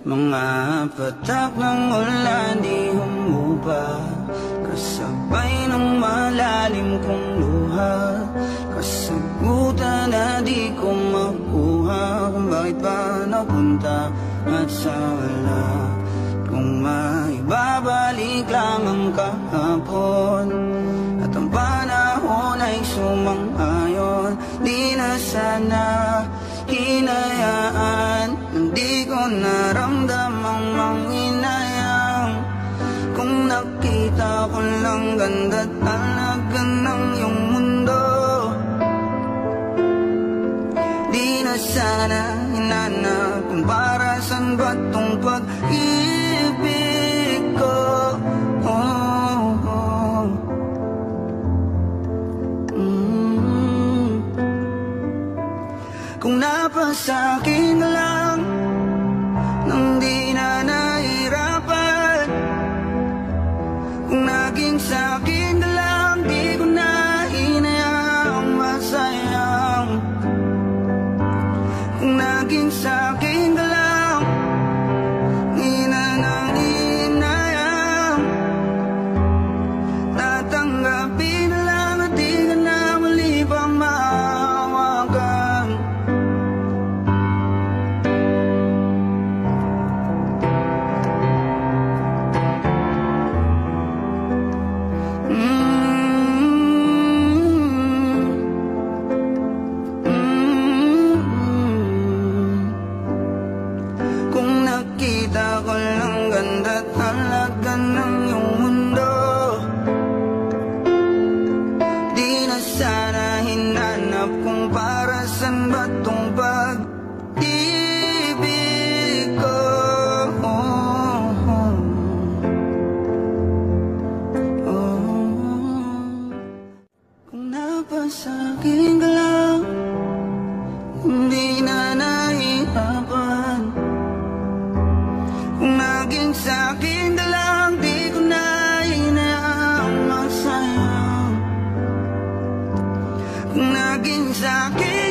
Mga patak ng ulan di humupa, kasabay ng malalim kong luha. Kasagutan na di ko makuha kung bakit ba napunta at sa wala. Kung maibabalik lang ang kahapon at ang panahon ay sumang-ayon, di na sana hinayaan. Hindi ko naramdamang manghinayang. Kung nakita ko lang ganda talaga ng iyong mundo, di na sana hinanap kung para saan ba tong pag-ibig ko. Kung napasakin ka lang nang di na nahirapan, kung naging sa'kin ka lang di ko na hinayaang masayang. Kung naging sa'kin ka lang di na nang hinayang, tatanggapin na lang at di ka na muli pa mahawakan. Kung nakita ko lang ganda talaga ng iyong mundo, di na sana hinanap kung para saan ba tong pag-ibig ko. Kung napasakin ka lang hindi na nahihirapan, kung naging sa'kin ka lang di ko na hinayaang masayang. Kung naging sa'kin